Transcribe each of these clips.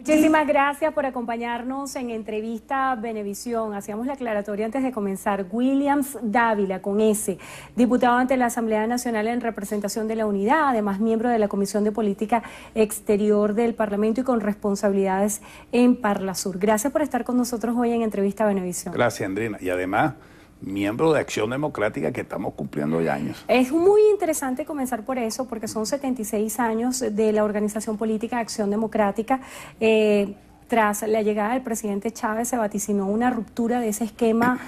Muchísimas gracias por acompañarnos en Entrevista Venevisión. Hacíamos la aclaratoria antes de comenzar. Williams Dávila, con S, diputado ante la Asamblea Nacional en representación de la Unidad, además miembro de la Comisión de Política Exterior del Parlamento y con responsabilidades en Parlasur. Gracias por estar con nosotros hoy en Entrevista Venevisión. Gracias, Andrina. Y además, miembro de Acción Democrática, que estamos cumpliendo ya años. Es muy interesante comenzar por eso, porque son 76 años de la organización política Acción Democrática. Tras la llegada del presidente Chávez se vaticinó una ruptura de ese esquema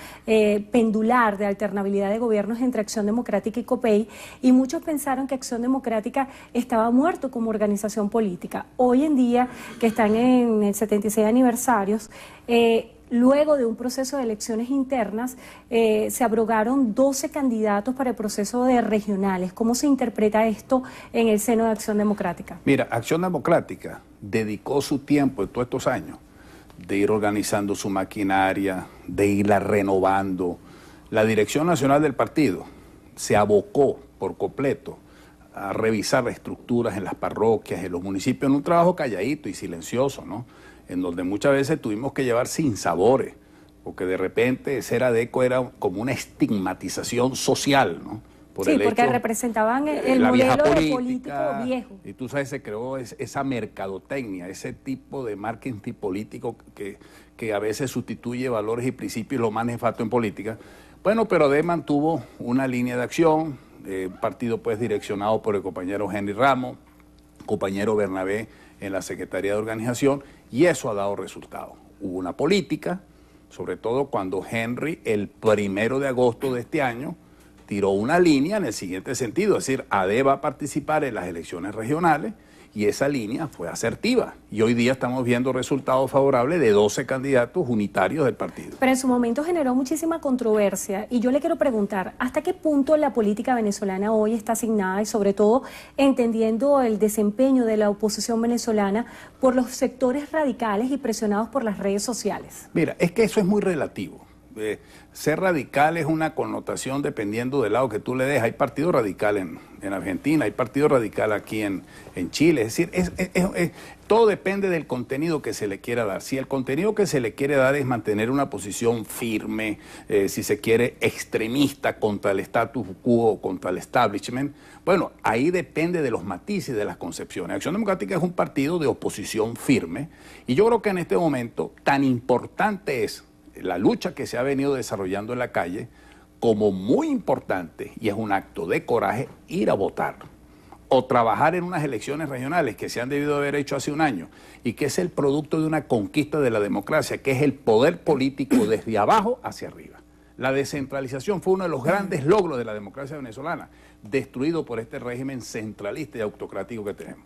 pendular de alternabilidad de gobiernos entre Acción Democrática y COPEI, y muchos pensaron que Acción Democrática estaba muerto como organización política. Hoy en día, que están en el 76 aniversarios, luego de un proceso de elecciones internas, se abrogaron 12 candidatos para el proceso de regionales. ¿Cómo se interpreta esto en el seno de Acción Democrática? Mira, Acción Democrática dedicó su tiempo en todos estos años de ir organizando su maquinaria, de irla renovando. La Dirección Nacional del partido se abocó por completo a revisar las estructuras en las parroquias, en los municipios, en un trabajo calladito y silencioso, ¿no? En donde muchas veces tuvimos que llevar sinsabores, porque de repente ser ADECO era como una estigmatización social, ¿no? Sí, porque representaban el modelo de político viejo. Y tú sabes, se creó esa mercadotecnia, ese tipo de marketing político que a veces sustituye valores y principios, lo más nefasto en política. Bueno, pero ADE mantuvo una línea de acción, partido pues direccionado por el compañero Henry Ramos, compañero Bernabé en la Secretaría de Organización, y eso ha dado resultados. Hubo una política, sobre todo cuando Henry, el 1 de agosto de este año, tiró una línea en el siguiente sentido, es decir, ADE va a participar en las elecciones regionales, y esa línea fue asertiva. Y hoy día estamos viendo resultados favorables de 12 candidatos unitarios del partido. Pero en su momento generó muchísima controversia, y yo le quiero preguntar, ¿hasta qué punto la política venezolana hoy está asignada, y sobre todo entendiendo el desempeño de la oposición venezolana por los sectores radicales y presionados por las redes sociales? Mira, es que eso es muy relativo. Ser radical es una connotación dependiendo del lado que tú le des. Hay partido radical en Argentina, hay partido radical aquí en Chile. Es decir, todo depende del contenido que se le quiera dar. Si el contenido que se le quiere dar es mantener una posición firme, si se quiere extremista contra el status quo o contra el establishment, bueno, ahí depende de los matices de las concepciones. Acción Democrática es un partido de oposición firme, y yo creo que en este momento tan importante es la lucha que se ha venido desarrollando en la calle, como muy importante, y es un acto de coraje, ir a votar o trabajar en unas elecciones regionales que se han debido haber hecho hace un año, y que es el producto de una conquista de la democracia, que es el poder político desde abajo hacia arriba. La descentralización fue uno de los grandes logros de la democracia venezolana, destruido por este régimen centralista y autocrático que tenemos.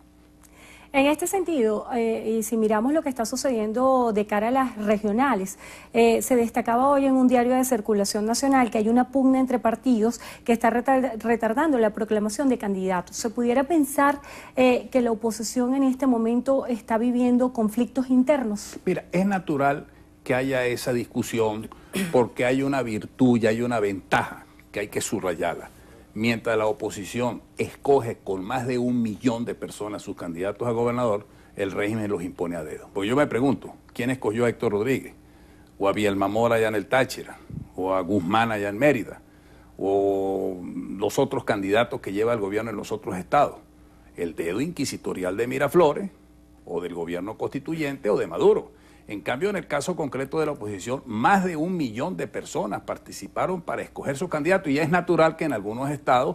En este sentido, y si miramos lo que está sucediendo de cara a las regionales, se destacaba hoy en un diario de circulación nacional que hay una pugna entre partidos que está retardando la proclamación de candidatos. ¿Se pudiera pensar que la oposición en este momento está viviendo conflictos internos? Mira, es natural que haya esa discusión porque hay una virtud y hay una ventaja que hay que subrayarla. Mientras la oposición escoge con más de 1 millón de personas sus candidatos a gobernador, el régimen los impone a dedo. Porque yo me pregunto, ¿quién escogió a Héctor Rodríguez? ¿O a Bielma Mora allá en el Táchira? ¿O a Guzmán allá en Mérida? ¿O los otros candidatos que lleva el gobierno en los otros estados? El dedo inquisitorial de Miraflores, o del gobierno constituyente, o de Maduro. En cambio, en el caso concreto de la oposición, más de 1 millón de personas participaron para escoger su candidato, y es natural que en algunos estados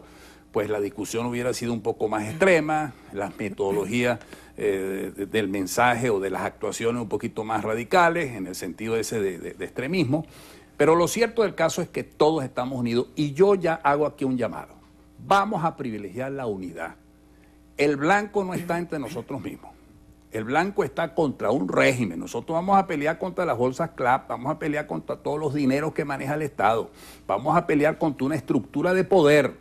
pues la discusión hubiera sido un poco más extrema, las metodologías del mensaje o de las actuaciones un poquito más radicales, en el sentido ese de extremismo. Pero lo cierto del caso es que todos estamos unidos, y yo ya hago aquí un llamado. Vamos a privilegiar la unidad. El blanco no está entre nosotros mismos. El blanco está contra un régimen. Nosotros vamos a pelear contra las bolsas CLAP, vamos a pelear contra todos los dineros que maneja el Estado, vamos a pelear contra una estructura de poder,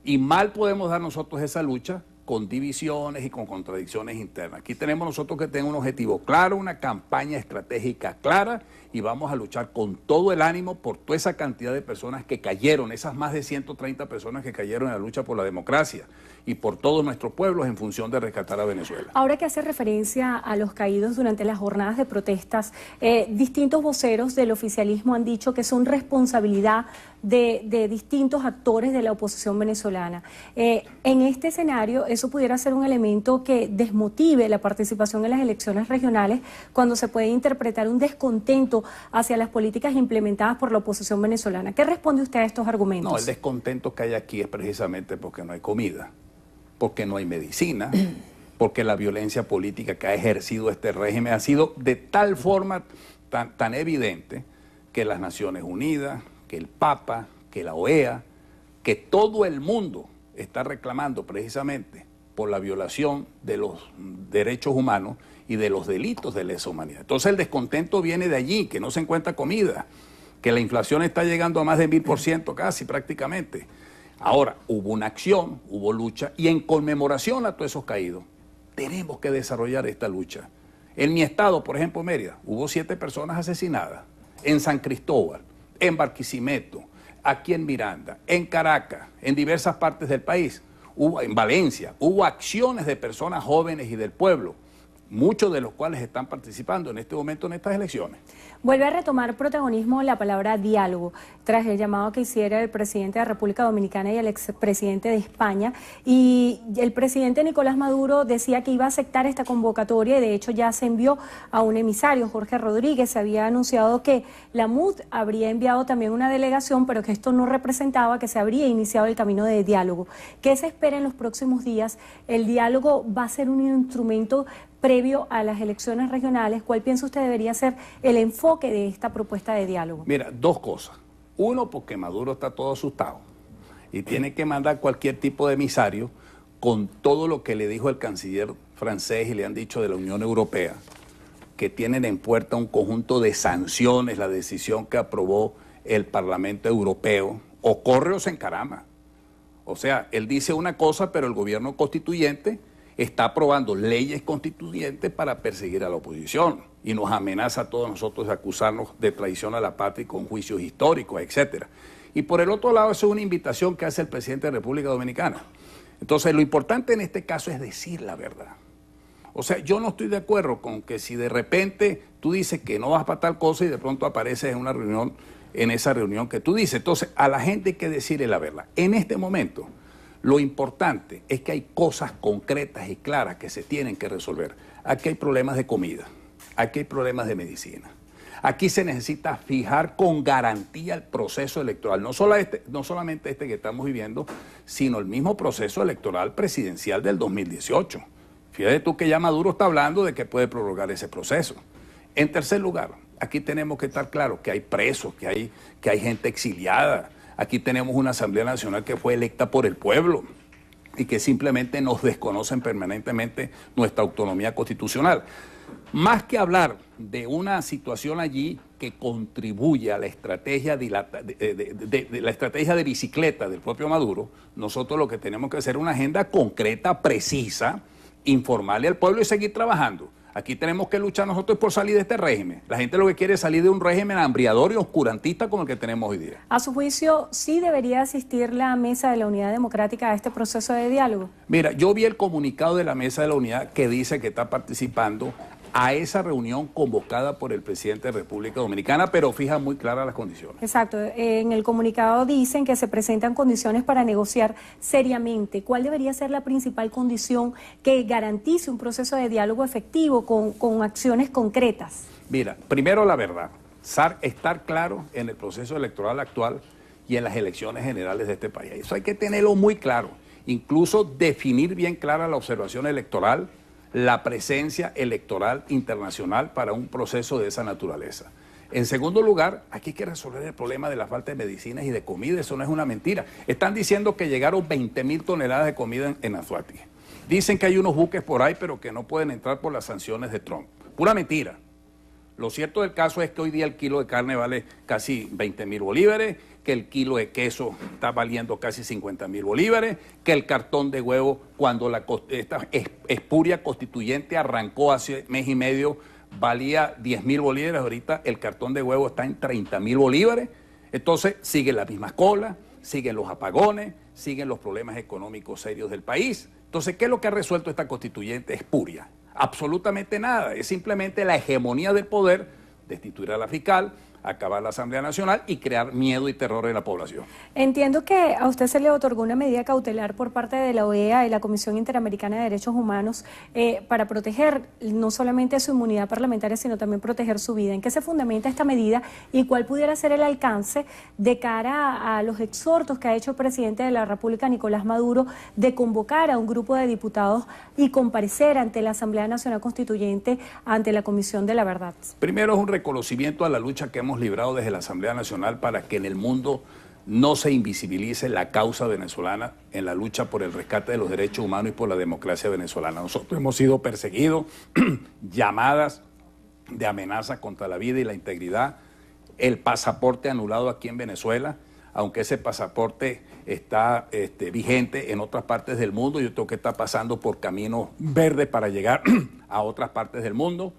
y mal podemos dar nosotros esa lucha con divisiones y con contradicciones internas. Aquí tenemos nosotros que tener un objetivo claro, una campaña estratégica clara, y vamos a luchar con todo el ánimo por toda esa cantidad de personas que cayeron, esas más de 130 personas que cayeron en la lucha por la democracia, y por todos nuestros pueblos en función de rescatar a Venezuela. Ahora que hace referencia a los caídos durante las jornadas de protestas, distintos voceros del oficialismo han dicho que son responsabilidad de distintos actores de la oposición venezolana. En este escenario, eso pudiera ser un elemento que desmotive la participación en las elecciones regionales, cuando se puede interpretar un descontento hacia las políticas implementadas por la oposición venezolana. ¿Qué responde usted a estos argumentos? No, el descontento que hay aquí es precisamente porque no hay comida, porque no hay medicina, porque la violencia política que ha ejercido este régimen ha sido de tal forma tan evidente que las Naciones Unidas, que el Papa, que la OEA, que todo el mundo está reclamando precisamente por la violación de los derechos humanos y de los delitos de lesa humanidad. Entonces el descontento viene de allí, que no se encuentra comida, que la inflación está llegando a más de 1000% casi prácticamente. Ahora, hubo una acción, hubo lucha, y en conmemoración a todos esos caídos, tenemos que desarrollar esta lucha. En mi estado, por ejemplo, Mérida, hubo 7 personas asesinadas. En San Cristóbal, en Barquisimeto, aquí en Miranda, en Caracas, en diversas partes del país, en Valencia, hubo acciones de personas jóvenes y del pueblo, muchos de los cuales están participando en este momento en estas elecciones. Vuelve a retomar protagonismo la palabra diálogo, tras el llamado que hiciera el presidente de la República Dominicana y el expresidente de España. Y el presidente Nicolás Maduro decía que iba a aceptar esta convocatoria, y de hecho ya se envió a un emisario, Jorge Rodríguez. Se había anunciado que la MUD habría enviado también una delegación, pero que esto no representaba que se habría iniciado el camino de diálogo. ¿Qué se espera en los próximos días? ¿El diálogo va a ser un instrumento previo a las elecciones regionales? ¿Cuál piensa usted debería ser el enfoque de esta propuesta de diálogo? Mira, 2 cosas. Uno, porque Maduro está todo asustado y tiene que mandar cualquier tipo de emisario con todo lo que le dijo el canciller francés y le han dicho de la Unión Europea, que tienen en puerta un conjunto de sanciones, la decisión que aprobó el Parlamento Europeo, o corre o se encarama. O sea, él dice una cosa, pero el gobierno constituyente está aprobando leyes constituyentes para perseguir a la oposición y nos amenaza a todos nosotros de acusarnos de traición a la patria con juicios históricos, etcétera. Y por el otro lado, eso es una invitación que hace el presidente de la República Dominicana. Entonces, lo importante en este caso es decir la verdad. O sea, yo no estoy de acuerdo con que si de repente tú dices que no vas para tal cosa y de pronto apareces en una reunión, en esa reunión que tú dices. Entonces, a la gente hay que decirle la verdad. En este momento, lo importante es que hay cosas concretas y claras que se tienen que resolver. Aquí hay problemas de comida, aquí hay problemas de medicina. Aquí se necesita fijar con garantía el proceso electoral, no solamente este que estamos viviendo, sino el mismo proceso electoral presidencial del 2018. Fíjate tú que ya Maduro está hablando de que puede prorrogar ese proceso. En tercer lugar, aquí tenemos que estar claros que hay presos, que hay gente exiliada. Aquí tenemos una Asamblea Nacional que fue electa por el pueblo y que simplemente nos desconocen permanentemente nuestra autonomía constitucional. Más que hablar de una situación allí que contribuye a la estrategia la estrategia de bicicleta del propio Maduro, nosotros lo que tenemos que hacer es una agenda concreta, precisa, informarle al pueblo y seguir trabajando. Aquí tenemos que luchar nosotros por salir de este régimen. La gente lo que quiere es salir de un régimen hambriador y oscurantista como el que tenemos hoy día. A su juicio, ¿sí debería asistir la Mesa de la Unidad Democrática a este proceso de diálogo? Mira, yo vi el comunicado de la Mesa de la Unidad que dice que está participando a esa reunión convocada por el presidente de la República Dominicana, pero fija muy claras las condiciones. Exacto. En el comunicado dicen que se presentan condiciones para negociar seriamente. ¿Cuál debería ser la principal condición que garantice un proceso de diálogo efectivo con acciones concretas? Mira, primero la verdad, estar claro en el proceso electoral actual y en las elecciones generales de este país. Eso hay que tenerlo muy claro. Incluso definir bien clara la observación electoral, la presencia electoral internacional para un proceso de esa naturaleza. En segundo lugar, aquí hay que resolver el problema de la falta de medicinas y de comida. Eso no es una mentira. Están diciendo que llegaron 20.000 toneladas de comida en Anzoátegui. Dicen que hay unos buques por ahí, pero que no pueden entrar por las sanciones de Trump. Pura mentira. Lo cierto del caso es que hoy día el kilo de carne vale casi 20.000 bolívares, que el kilo de queso está valiendo casi 50.000 bolívares, que el cartón de huevo, cuando esta espuria constituyente arrancó hace mes y medio, valía 10.000 bolívares, ahorita el cartón de huevo está en 30.000 bolívares. Entonces siguen las mismas colas, siguen los apagones, siguen los problemas económicos serios del país. Entonces, ¿qué es lo que ha resuelto esta constituyente espuria? Absolutamente nada, es simplemente la hegemonía del poder, destituir a la fiscal, acabar la Asamblea Nacional y crear miedo y terror en la población. Entiendo que a usted se le otorgó una medida cautelar por parte de la OEA y la Comisión Interamericana de Derechos Humanos para proteger no solamente su inmunidad parlamentaria, sino también proteger su vida. ¿En qué se fundamenta esta medida y cuál pudiera ser el alcance de cara a los exhortos que ha hecho el presidente de la República, Nicolás Maduro, de convocar a un grupo de diputados y comparecer ante la Asamblea Nacional Constituyente, ante la Comisión de la Verdad? Primero es un reconocimiento a la lucha que hemos librado desde la Asamblea Nacional para que en el mundo no se invisibilice la causa venezolana en la lucha por el rescate de los derechos humanos y por la democracia venezolana. Nosotros hemos sido perseguidos, llamadas de amenaza contra la vida y la integridad, el pasaporte anulado aquí en Venezuela, aunque ese pasaporte está vigente en otras partes del mundo. Yo tengo que estar pasando por caminos verdes para llegar a otras partes del mundo.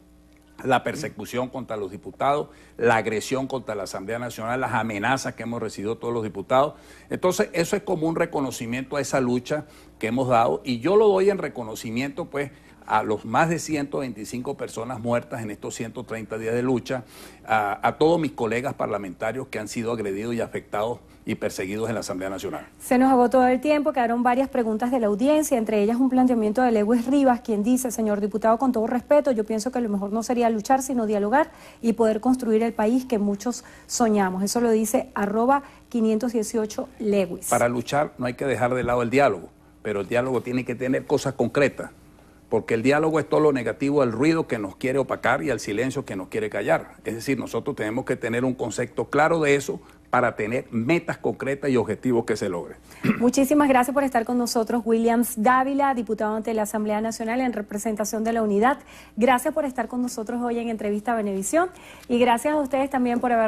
La persecución contra los diputados, la agresión contra la Asamblea Nacional, las amenazas que hemos recibido todos los diputados. Entonces, eso es como un reconocimiento a esa lucha que hemos dado, y yo lo doy en reconocimiento, pues, a los más de 125 personas muertas en estos 130 días de lucha, a todos mis colegas parlamentarios que han sido agredidos y afectados y perseguidos en la Asamblea Nacional. Se nos agotó el tiempo, quedaron varias preguntas de la audiencia, entre ellas un planteamiento de Lewis Rivas, quien dice: señor diputado, con todo respeto, yo pienso que lo mejor no sería luchar, sino dialogar y poder construir el país que muchos soñamos. Eso lo dice @518 Lewis. Para luchar no hay que dejar de lado el diálogo, pero el diálogo tiene que tener cosas concretas, porque el diálogo es todo lo negativo al ruido que nos quiere opacar y al silencio que nos quiere callar. Es decir, nosotros tenemos que tener un concepto claro de eso para tener metas concretas y objetivos que se logren. Muchísimas gracias por estar con nosotros, Williams Dávila, diputado ante la Asamblea Nacional en representación de la Unidad. Gracias por estar con nosotros hoy en Entrevista a Venevisión y gracias a ustedes también por haber